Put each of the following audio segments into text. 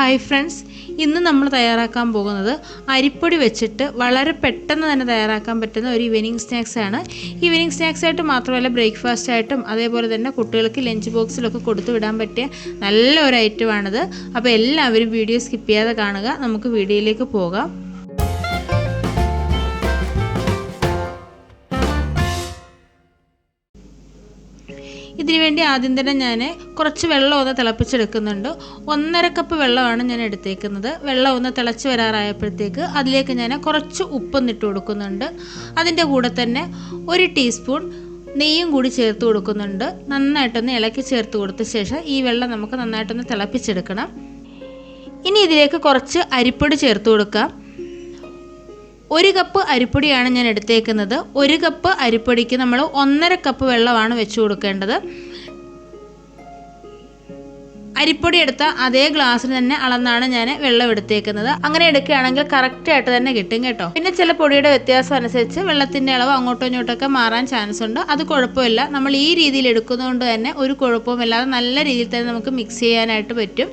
Hi friends, ഇന്ന് നമ്മൾ തയ്യാറാക്കാൻ പോകുന്നത് അരിപ്പൊടി വെച്ചിട്ട് വളരെ പെട്ടെന്ന് തന്നെ തയ്യാറാക്കാൻ പറ്റുന്ന ഒരു ഈവനിങ് സ്നാക്സ് ആണ്. ഈവനിങ് സ്നാക്സ് ആയിട്ട് മാത്രമല്ല, ബ്രേക്ക്ഫാസ്റ്റ് ആയിട്ടും അതേപോലെ തന്നെ കുട്ടികൾക്ക് ലഞ്ച് ബോക്സിലൊക്കെ കൊടുത്തു വിടാൻ പറ്റിയ നല്ല ഒരു ഐറ്റമാണിത്. അപ്പോൾ എല്ലാവരും വീഡിയോ സ്കിപ്പ് ചെയ്യാതെ കാണുക. നമുക്ക് വീഡിയോയിലേക്ക് പോകാം. ഇതിനു വേണ്ടി ആദ്യം തന്നെ ഞാൻ കുറച്ച് വെള്ളം ഒന്ന് തിളപ്പിച്ചെടുക്കുന്നുണ്ട്. 1.5 കപ്പ് വെള്ളമാണ് ഞാൻ എടുത്തേക്കുന്നത്. വെള്ളം ഒന്ന് തിളച്ച് വരാറായപ്പോഴത്തേക്ക് അതിലേക്ക് ഞാൻ കുറച്ച് ഉപ്പൊന്നിട്ട് കൊടുക്കുന്നുണ്ട്. അതിൻ്റെ കൂടെ തന്നെ 1 ടീസ്പൂൺ നെയ്യും കൂടി ചേർത്ത് കൊടുക്കുന്നുണ്ട്. നന്നായിട്ടൊന്ന് ഇളക്കി ചേർത്ത് കൊടുത്ത ശേഷം ഈ വെള്ളം നമുക്ക് നന്നായിട്ടൊന്ന് തിളപ്പിച്ചെടുക്കണം. ഇനി ഇതിലേക്ക് കുറച്ച് അരിപ്പൊടി ചേർത്ത് കൊടുക്കാം. 1 കപ്പ് അരിപ്പൊടിയാണ് ഞാൻ എടുത്തേക്കുന്നത്. 1 കപ്പ് അരിപ്പൊടിക്ക് നമ്മൾ 1.5 കപ്പ് വെള്ളമാണ് വെച്ച് കൊടുക്കേണ്ടത്. അരിപ്പൊടി എടുത്ത അതേ ഗ്ലാസ്സിന് തന്നെ അളന്നാണ് ഞാൻ വെള്ളം എടുത്തേക്കുന്നത്. അങ്ങനെ എടുക്കുകയാണെങ്കിൽ കറക്റ്റായിട്ട് തന്നെ കിട്ടും കേട്ടോ. പിന്നെ ചില പൊടിയുടെ വ്യത്യാസം അനുസരിച്ച് വെള്ളത്തിൻ്റെ അളവ് അങ്ങോട്ടും ഇങ്ങോട്ടൊക്കെ മാറാൻ ചാൻസ് ഉണ്ട്. അത് കുഴപ്പമില്ല. നമ്മൾ ഈ രീതിയിൽ എടുക്കുന്നതുകൊണ്ട് തന്നെ ഒരു കുഴപ്പവുമില്ലാതെ നല്ല രീതിയിൽ തന്നെ നമുക്ക് മിക്സ് ചെയ്യാനായിട്ട് പറ്റും.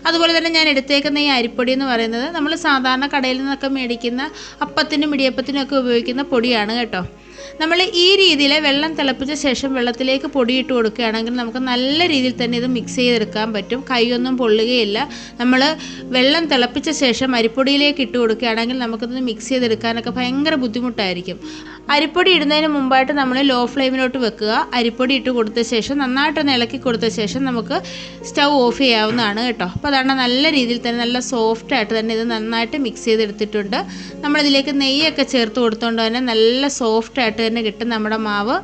അതുപോലെ തന്നെ ഞാൻ എടുത്തേക്കുന്ന ഈ അരിപ്പൊടി എന്ന് പറയുന്നത് നമ്മൾ സാധാരണ കടയിൽ നിന്നൊക്കെ മേടിക്കുന്ന അപ്പത്തിനും ഇടിയപ്പത്തിനും ഒക്കെ ഉപയോഗിക്കുന്ന പൊടിയാണ് കേട്ടോ. നമ്മൾ ഈ രീതിയിൽ വെള്ളം തിളപ്പിച്ച ശേഷം വെള്ളത്തിലേക്ക് പൊടിയിട്ട് കൊടുക്കുകയാണെങ്കിൽ നമുക്ക് നല്ല രീതിയിൽ തന്നെ ഇത് മിക്സ് ചെയ്തെടുക്കാൻ പറ്റും. കൈയൊന്നും പൊള്ളുകയില്ല. നമ്മൾ വെള്ളം തിളപ്പിച്ച ശേഷം അരിപ്പൊടിയിലേക്ക് ഇട്ട് കൊടുക്കുകയാണെങ്കിൽ നമുക്കിത് മിക്സ് ചെയ്തെടുക്കാനൊക്കെ ഭയങ്കര ബുദ്ധിമുട്ടായിരിക്കും. അരിപ്പൊടി ഇടുന്നതിന് മുമ്പായിട്ട് നമ്മൾ ലോ ഫ്ലെയിമിലോട്ട് വെക്കുക. അരിപ്പൊടി ഇട്ട് കൊടുത്ത ശേഷം നന്നായിട്ടൊന്ന് ഇളക്കി കൊടുത്ത ശേഷം നമുക്ക് സ്റ്റൗ ഓഫ് ചെയ്യാവുന്നതാണ് കേട്ടോ. അപ്പോൾ അതാണ് നല്ല രീതിയിൽ തന്നെ നല്ല സോഫ്റ്റായിട്ട് തന്നെ ഇത് നന്നായിട്ട് മിക്സ് ചെയ്തെടുത്തിട്ടുണ്ട്. നമ്മളിതിലേക്ക് നെയ്യൊക്കെ ചേർത്ത് കൊടുത്തുകൊണ്ട് തന്നെ നല്ല സോഫ്റ്റായിട്ട് തന്നെ കിട്ടും നമ്മുടെ മാവ്.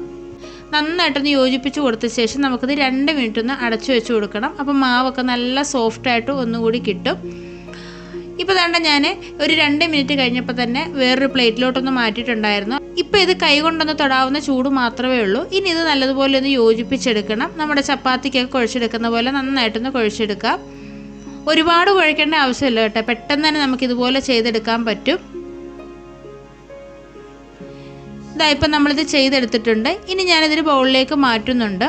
നന്നായിട്ടൊന്ന് യോജിപ്പിച്ച് കൊടുത്ത ശേഷം നമുക്കിത് 2 മിനിറ്റ് ഒന്ന് അടച്ചു വെച്ച് കൊടുക്കണം. അപ്പോൾ മാവൊക്കെ നല്ല സോഫ്റ്റായിട്ട് ഒന്നുകൂടി കിട്ടും. ഇപ്പോൾ വേണ്ട ഞാൻ ഒരു 2 മിനിറ്റ് കഴിഞ്ഞപ്പോൾ തന്നെ വേറൊരു പ്ലേറ്റിലോട്ടൊന്ന് മാറ്റിയിട്ടുണ്ടായിരുന്നു. ഇപ്പോൾ ഇത് കൈകൊണ്ടൊന്ന് തൊടാവുന്ന ചൂട് മാത്രമേ ഉള്ളൂ. ഇനി ഇത് നല്ലതുപോലെ ഒന്ന് യോജിപ്പിച്ചെടുക്കണം. നമ്മുടെ ചപ്പാത്തിക്കൊക്കെ കുഴച്ചെടുക്കുന്ന പോലെ നന്നായിട്ടൊന്ന് കുഴച്ചെടുക്കാം. ഒരുപാട് കുഴക്കേണ്ട ആവശ്യമില്ല കേട്ടോ. പെട്ടെന്ന് തന്നെ നമുക്കിതുപോലെ ചെയ്തെടുക്കാൻ പറ്റും. ഇപ്പം നമ്മളിത് ചെയ്തെടുത്തിട്ടുണ്ട്. ഇനി ഞാനിതൊരു ബൗളിലേക്ക് മാറ്റുന്നുണ്ട്.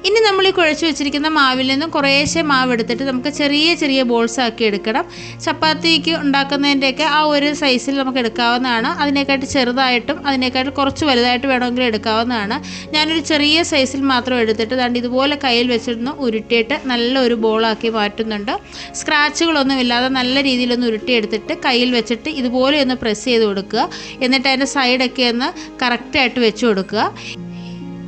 ഇനി നമ്മൾ ഈ കുഴച്ച് വെച്ചിരിക്കുന്ന മാവിൽ നിന്നും കുറേശ്ശെ മാവ് എടുത്തിട്ട് നമുക്ക് ചെറിയ ചെറിയ ബോൾസ് ആക്കി എടുക്കണം. ചപ്പാത്തിക്ക് ഉണ്ടാക്കുന്നതിൻ്റെയൊക്കെ ആ ഒരു സൈസിൽ നമുക്ക് എടുക്കാവുന്നതാണ്. അതിനേക്കാട്ട് ചെറുതായിട്ടും അതിനേക്കാട്ട് കുറച്ച് വലുതായിട്ട് വേണമെങ്കിൽ എടുക്കാവുന്നതാണ്. ഞാനൊരു ചെറിയ സൈസിൽ മാത്രം എടുത്തിട്ട് ദാണ്ട് ഇതുപോലെ കയ്യിൽ വെച്ചിരുന്ന് ഉരുട്ടിയിട്ട് നല്ലൊരു ബോളാക്കി മാറ്റുന്നുണ്ട്. സ്ക്രാച്ചുകളൊന്നും ഇല്ലാതെ നല്ല രീതിയിലൊന്ന് ഉരുട്ടിയെടുത്തിട്ട് കയ്യിൽ വെച്ചിട്ട് ഇതുപോലെ ഒന്ന് പ്രസ് ചെയ്ത് കൊടുക്കുക. എന്നിട്ട് അതിൻ്റെ സൈഡൊക്കെ ഒന്ന് കറക്റ്റായിട്ട് വെച്ച് കൊടുക്കുക.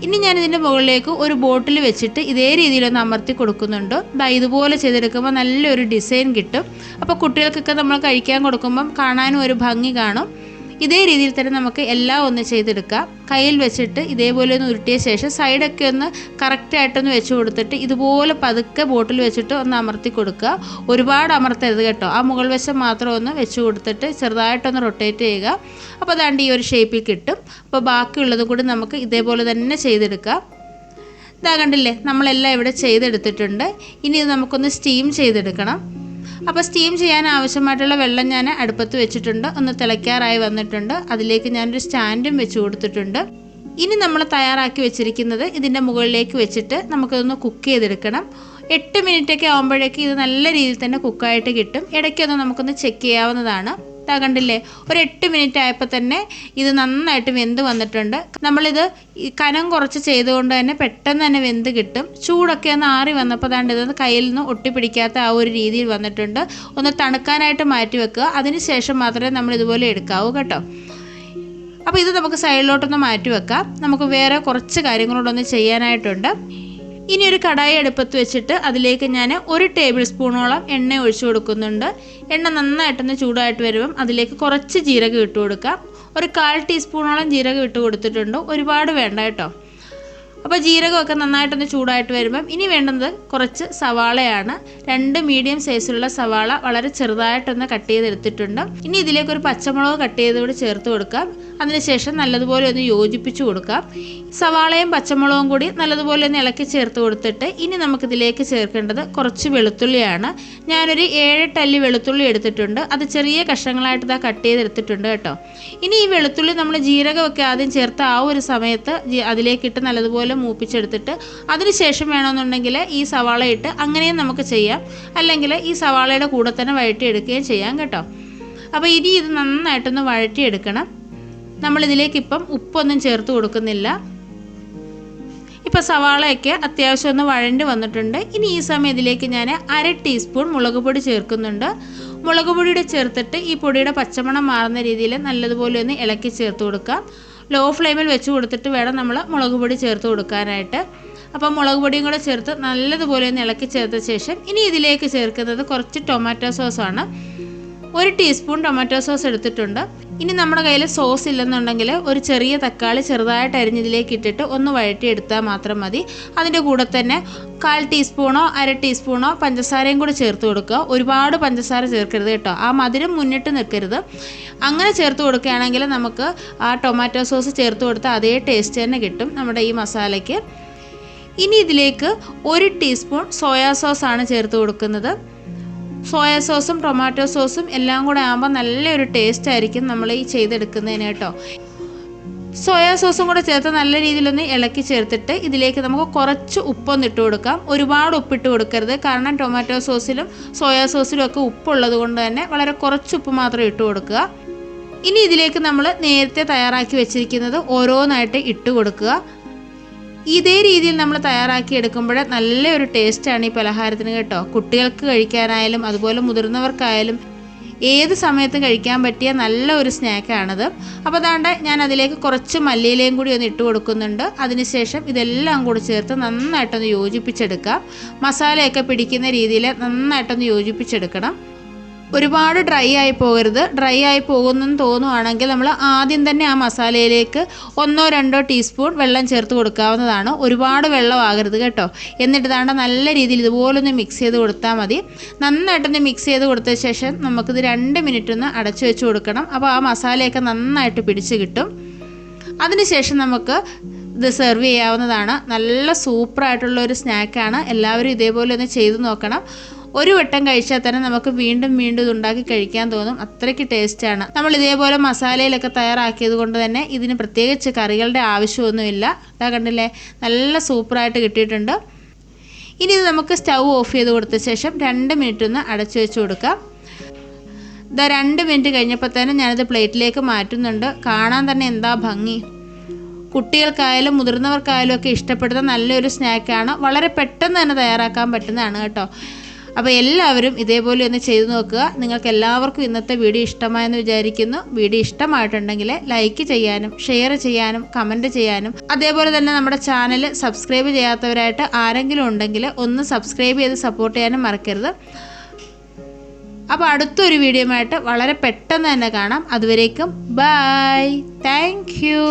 ഇനി ഞാനിതിൻ്റെ മുകളിലേക്ക് ഒരു ബോട്ടിൽ വെച്ചിട്ട് ഇതേ രീതിയിലൊന്ന് അമർത്തി കൊടുക്കുന്നുണ്ട്. ഇതുപോലെ ചെയ്തെടുക്കുമ്പോൾ നല്ലൊരു ഡിസൈൻ കിട്ടും. അപ്പോൾ കുട്ടികൾക്കൊക്കെ നമ്മൾ കഴിക്കാൻ കൊടുക്കുമ്പം കാണാനും ഒരു ഭംഗി കാണും. ഇതേ രീതിയിൽ തന്നെ നമുക്ക് എല്ലാം ഒന്ന് ചെയ്തെടുക്കാം. കയ്യിൽ വെച്ചിട്ട് ഇതേപോലെ ഒന്ന് ഉരുട്ടിയ ശേഷം സൈഡൊക്കെ ഒന്ന് കറക്റ്റായിട്ടൊന്ന് വെച്ച് കൊടുത്തിട്ട് ഇതുപോലെ പതുക്കെ ബോട്ടിൽ വെച്ചിട്ട് ഒന്ന് അമർത്തി കൊടുക്കുക. ഒരുപാട് അമർത്തരുത് കേട്ടോ. ആ മുകൾ വശം മാത്രം ഒന്ന് വെച്ച് കൊടുത്തിട്ട് ചെറുതായിട്ടൊന്ന് റൊട്ടേറ്റ് ചെയ്യുക. അപ്പോൾ അതാണ്ട് ഈ ഒരു ഷേപ്പിൽ കിട്ടും. അപ്പോൾ ബാക്കിയുള്ളത് കൂടി നമുക്ക് ഇതേപോലെ തന്നെ ചെയ്തെടുക്കാം. ഇതാ കണ്ടില്ലേ, നമ്മളെല്ലാം ഇവിടെ ചെയ്തെടുത്തിട്ടുണ്ട്. ഇനി ഇത് നമുക്കൊന്ന് സ്റ്റീം ചെയ്തെടുക്കണം. അപ്പോൾ സ്റ്റീം ചെയ്യാൻ ആവശ്യമായിട്ടുള്ള വെള്ളം ഞാൻ അടുപ്പത്ത് വെച്ചിട്ടുണ്ട്. ഒന്ന് തിളയ്ക്കാറായി വന്നിട്ടുണ്ട്. അതിലേക്ക് ഞാനൊരു സ്റ്റാൻഡും വെച്ച് കൊടുത്തിട്ടുണ്ട്. ഇനി നമ്മൾ തയ്യാറാക്കി വെച്ചിരിക്കുന്നത് ഇതിൻ്റെ മുകളിലേക്ക് വെച്ചിട്ട് നമുക്കിതൊന്ന് കുക്ക് ചെയ്തെടുക്കണം. 8 മിനിറ്റൊക്കെ ആകുമ്പോഴേക്ക് ഇത് നല്ല രീതിയിൽ തന്നെ കുക്കായിട്ട് കിട്ടും. ഇടയ്ക്കൊന്ന് നമുക്കൊന്ന് ചെക്ക് ചെയ്യാവുന്നതാണ്. കണ്ടില്ലേ, ഒരു 8 മിനിറ്റ് ആയപ്പോൾ തന്നെ ഇത് നന്നായിട്ട് വെന്ത് വന്നിട്ടുണ്ട്. നമ്മളിത് കനം കുറച്ച് ചെയ്തുകൊണ്ട് തന്നെ പെട്ടെന്ന് തന്നെ വെന്ത് കിട്ടും. ചൂടൊക്കെ ഒന്ന് ആറി വന്നപ്പോൾ ദാണ്ട് ഇതൊന്ന് കയ്യിൽ നിന്ന് ഒട്ടിപ്പിടിക്കാത്ത ആ ഒരു രീതിയിൽ വന്നിട്ടുണ്ട്. ഒന്ന് തണുക്കാനായിട്ട് മാറ്റി വെക്കുക. അതിന് ശേഷം മാത്രമേ നമ്മൾ ഇതുപോലെ എടുക്കാവൂ കേട്ടോ. അപ്പോൾ ഇത് നമുക്ക് സൈഡിലോട്ടൊന്ന് മാറ്റി വെക്കാം. നമുക്ക് വേറെ കുറച്ച് കാര്യങ്ങളോടൊന്ന് ചെയ്യാനായിട്ടുണ്ട്. ഇനി ഒരു കടായി അടുപ്പത്ത് വെച്ചിട്ട് അതിലേക്ക് ഞാൻ 1 ടേബിൾ സ്പൂണോളം എണ്ണ ഒഴിച്ചു കൊടുക്കുന്നുണ്ട്. എണ്ണ നന്നായിട്ടൊന്ന് ചൂടായിട്ട് വരുമ്പം അതിലേക്ക് കുറച്ച് ജീരകം ഇട്ട് കൊടുക്കാം. ഒരു 1/4 ടീസ്പൂണോളം ജീരകം ഇട്ട് കൊടുത്തിട്ടുണ്ട്. ഒരുപാട് വേണ്ട കേട്ടോ. അപ്പോൾ ജീരകമൊക്കെ നന്നായിട്ടൊന്ന് ചൂടായിട്ട് വരുമ്പം ഇനി വേണ്ടുന്നത് കുറച്ച് സവാളയാണ്. 2 മീഡിയം സൈസിലുള്ള സവാള വളരെ ചെറുതായിട്ടൊന്ന് കട്ട് ചെയ്തെടുത്തിട്ടുണ്ട്. ഇനി ഇതിലേക്ക് ഒരു പച്ചമുളക് കട്ട് ചെയ്തുകൂടി ചേർത്ത് കൊടുക്കാം. അതിനുശേഷം നല്ലതുപോലെ ഒന്ന് യോജിപ്പിച്ച് കൊടുക്കാം. സവാളയും പച്ചമുളകും കൂടി നല്ലതുപോലെ ഒന്ന് ഇളക്കി ചേർത്ത് കൊടുത്തിട്ട് ഇനി നമുക്കിതിലേക്ക് ചേർക്കേണ്ടത് കുറച്ച് വെളുത്തുള്ളിയാണ്. ഞാനൊരു 7-8 അല്ലി വെളുത്തുള്ളി എടുത്തിട്ടുണ്ട്. അത് ചെറിയ കഷ്ണങ്ങളായിട്ട് കട്ട് ചെയ്തെടുത്തിട്ടുണ്ട് കേട്ടോ. ഇനി ഈ വെളുത്തുള്ളി നമ്മൾ ജീരകമൊക്കെ ആദ്യം ചേർത്ത് ആ ഒരു സമയത്ത് അതിലേക്കിട്ട് നല്ലതുപോലെ നല്ലതുപോലെ മൂപ്പിച്ചെടുത്തിട്ട് അതിനുശേഷം വേണമെന്നുണ്ടെങ്കിൽ ഈ സവാള ഇട്ട് അങ്ങനെയും നമുക്ക് ചെയ്യാം, അല്ലെങ്കിൽ ഈ സവാളയുടെ കൂടെ തന്നെ വഴറ്റിയെടുക്കുകയും ചെയ്യാം കേട്ടോ. അപ്പോൾ ഇനി ഇത് നന്നായിട്ടൊന്ന് വഴറ്റിയെടുക്കണം. നമ്മളിതിലേക്ക് ഇപ്പം ഉപ്പൊന്നും ചേർത്ത് കൊടുക്കുന്നില്ല. ഇപ്പോൾ സവാളയൊക്കെ അത്യാവശ്യം ഒന്ന് വഴണ്ട് വന്നിട്ടുണ്ട്. ഇനി ഈ സമയം ഇതിലേക്ക് ഞാൻ 1/2 ടീസ്പൂൺ മുളക് പൊടി ചേർക്കുന്നുണ്ട്. മുളക് പൊടിയുടെ ചേർത്തിട്ട് ഈ പൊടിയുടെ പച്ചമണം മാറുന്ന രീതിയിൽ നല്ലതുപോലെ ഒന്ന് ഇളക്കി ചേർത്ത് കൊടുക്കാം. ലോ ഫ്ലെയിമിൽ വെച്ച് കൊടുത്തിട്ട് വേണം നമ്മൾ മുളക് പൊടി ചേർത്ത് കൊടുക്കാനായിട്ട്. അപ്പോൾ മുളക് പൊടിയും കൂടെ ചേർത്ത് നല്ലതുപോലെ ഒന്ന് ഇളക്കി ചേർത്ത ശേഷം ഇനി ഇതിലേക്ക് ചേർക്കുന്നത് കുറച്ച് ടൊമാറ്റോ സോസാണ്. 1 ടീസ്പൂൺ ടൊമാറ്റോ സോസ് എടുത്തിട്ടുണ്ട്. ഇനി നമ്മുടെ കയ്യിൽ സോസ് ഇല്ലെന്നുണ്ടെങ്കിൽ ഒരു ചെറിയ തക്കാളി ചെറുതായിട്ട് അരിഞ്ഞതിലേക്ക് ഇട്ടിട്ട് ഒന്ന് വഴറ്റിയെടുത്താൽ മാത്രം മതി. അതിൻ്റെ കൂടെ തന്നെ 1/4 ടീസ്പൂണോ 1/2 ടീസ്പൂണോ പഞ്ചസാരയും കൂടെ ചേർത്ത് കൊടുക്കുക. ഒരുപാട് പഞ്ചസാര ചേർക്കരുത് കേട്ടോ, ആ മധുരം മുന്നിട്ട് നിൽക്കരുത്. അങ്ങനെ ചേർത്ത് കൊടുക്കുകയാണെങ്കിൽ നമുക്ക് ആ ടൊമാറ്റോ സോസ് ചേർത്ത് കൊടുത്ത അതേ ടേസ്റ്റ് തന്നെ കിട്ടും നമ്മുടെ ഈ മസാലയ്ക്ക്. ഇനി ഇതിലേക്ക് 1 ടീസ്പൂൺ സോയാ സോസാണ് ചേർത്ത് കൊടുക്കുന്നത്. സോയാ സോസും ടൊമാറ്റോ സോസും എല്ലാം കൂടെ ആകുമ്പോൾ നല്ലൊരു ടേസ്റ്റ് ആയിരിക്കും നമ്മൾ ഈ ചെയ്തെടുക്കുന്നതിന് കേട്ടോ. സോയാ സോസും കൂടെ ചേർത്ത് നല്ല രീതിയിലൊന്ന് ഇളക്കി ചേർത്തിട്ട് ഇതിലേക്ക് നമുക്ക് കുറച്ച് ഉപ്പൊന്ന് ഇട്ട് കൊടുക്കാം. ഒരുപാട് ഉപ്പിട്ട് കൊടുക്കരുത്, കാരണം ടൊമാറ്റോ സോസിലും സോയാ സോസിലും ഒക്കെ ഉപ്പുള്ളത് കൊണ്ട് തന്നെ വളരെ കുറച്ച് ഉപ്പ് മാത്രം ഇട്ട് കൊടുക്കുക. ഇനി ഇതിലേക്ക് നമ്മൾ നേരത്തെ തയ്യാറാക്കി വെച്ചിരിക്കുന്നത് ഓരോന്നായിട്ട് ഇട്ട് കൊടുക്കുക. ഇതേ രീതിയിൽ നമ്മൾ തയ്യാറാക്കി എടുക്കുമ്പോൾ നല്ലൊരു ടേസ്റ്റാണ് ഈ പലഹാരത്തിന് കേട്ടോ. കുട്ടികൾക്ക് കഴിക്കാനായാലും അതുപോലെ മുതിർന്നവർക്കായാലും ഏത് സമയത്ത് കഴിക്കാൻ പറ്റിയ നല്ല ഒരു സ്നാക്കാണിത്. അപ്പോൾ അതാണ്ട് ഞാൻ അതിലേക്ക് കുറച്ച് മല്ലിയിലയും കൂടി ഒന്ന് ഇട്ട് കൊടുക്കുന്നുണ്ട്. അതിനുശേഷം ഇതെല്ലാം കൂടി ചേർത്ത് നന്നായിട്ടൊന്ന് യോജിപ്പിച്ചെടുക്കാം. മസാലയൊക്കെ പിടിക്കുന്ന രീതിയിൽ നന്നായിട്ടൊന്ന് യോജിപ്പിച്ചെടുക്കണം. ഒരുപാട് ഡ്രൈ ആയി പോകരുത്. ഡ്രൈ ആയി പോകുന്നെന്ന് തോന്നുവാണെങ്കിൽ നമ്മൾ ആദ്യം തന്നെ ആ മസാലയിലേക്ക് 1-2 ടീസ്പൂൺ വെള്ളം ചേർത്ത് കൊടുക്കാവുന്നതാണ്. ഒരുപാട് വെള്ളമാകരുത് കേട്ടോ. എന്നിട്ട് ഇതാണ്ട് നല്ല രീതിയിൽ ഇതുപോലൊന്ന് മിക്സ് ചെയ്ത് കൊടുത്താൽ മതി. നന്നായിട്ടൊന്ന് മിക്സ് ചെയ്ത് കൊടുത്ത ശേഷം നമുക്കിത് 2 മിനിറ്റ് ഒന്ന് അടച്ചു വെച്ച് കൊടുക്കണം. അപ്പോൾ ആ മസാലയൊക്കെ നന്നായിട്ട് പിടിച്ച് കിട്ടും. അതിനുശേഷം നമുക്ക് ഇത് സെർവ് ചെയ്യാവുന്നതാണ്. നല്ല സൂപ്പറായിട്ടുള്ളൊരു സ്നാക്കാണ്. എല്ലാവരും ഇതേപോലെ ഒന്ന് ചെയ്ത് നോക്കണം. ഒരു വട്ടം കഴിച്ചാൽ തന്നെ നമുക്ക് വീണ്ടും വീണ്ടും ഇതുണ്ടാക്കി കഴിക്കാൻ തോന്നും, അത്രയ്ക്ക് ടേസ്റ്റാണ്. നമ്മൾ ഇതേപോലെ മസാലയിലൊക്കെ തയ്യാറാക്കിയത് കൊണ്ട് തന്നെ ഇതിന് പ്രത്യേകിച്ച് കറികളുടെ ആവശ്യമൊന്നുമില്ല. അതാ കണ്ടില്ലേ, നല്ല സൂപ്പറായിട്ട് കിട്ടിയിട്ടുണ്ട്. ഇനി ഇത് നമുക്ക് സ്റ്റൗ ഓഫ് ചെയ്ത് കൊടുത്ത ശേഷം 2 മിനിറ്റ് ഒന്ന് അടച്ചു വെച്ച് കൊടുക്കാം. ഇതാ 2 മിനിറ്റ് കഴിഞ്ഞപ്പോൾ തന്നെ ഞാനിത് പ്ലേറ്റിലേക്ക് മാറ്റുന്നുണ്ട്. കാണാൻ തന്നെ എന്താ ഭംഗി. കുട്ടികൾക്കായാലും മുതിർന്നവർക്കായാലും ഒക്കെ ഇഷ്ടപ്പെടുന്ന നല്ലൊരു സ്നാക്കാണ്. വളരെ പെട്ടെന്ന് തന്നെ തയ്യാറാക്കാൻ പറ്റുന്നതാണ് കേട്ടോ. അപ്പോൾ എല്ലാവരും ഇതേപോലെ ഒന്ന് ചെയ്തു നോക്കുക. നിങ്ങൾക്ക് എല്ലാവർക്കും ഇന്നത്തെ വീഡിയോ ഇഷ്ടമായെന്ന് വിചാരിക്കുന്നു. വീഡിയോ ഇഷ്ടമായിട്ടുണ്ടെങ്കിൽ ലൈക്ക് ചെയ്യാനും ഷെയർ ചെയ്യാനും കമൻറ്റ് ചെയ്യാനും അതേപോലെ തന്നെ നമ്മുടെ ചാനൽ സബ്സ്ക്രൈബ് ചെയ്യാത്തവരായിട്ട് ആരെങ്കിലും ഉണ്ടെങ്കിൽ ഒന്ന് സബ്സ്ക്രൈബ് ചെയ്ത് സപ്പോർട്ട് ചെയ്യാനും മറക്കരുത്. അപ്പോൾ അടുത്തൊരു വീഡിയോയുമായിട്ട് വളരെ പെട്ടെന്ന് തന്നെ കാണാം. അതുവരേക്കും ബൈ. Thank you.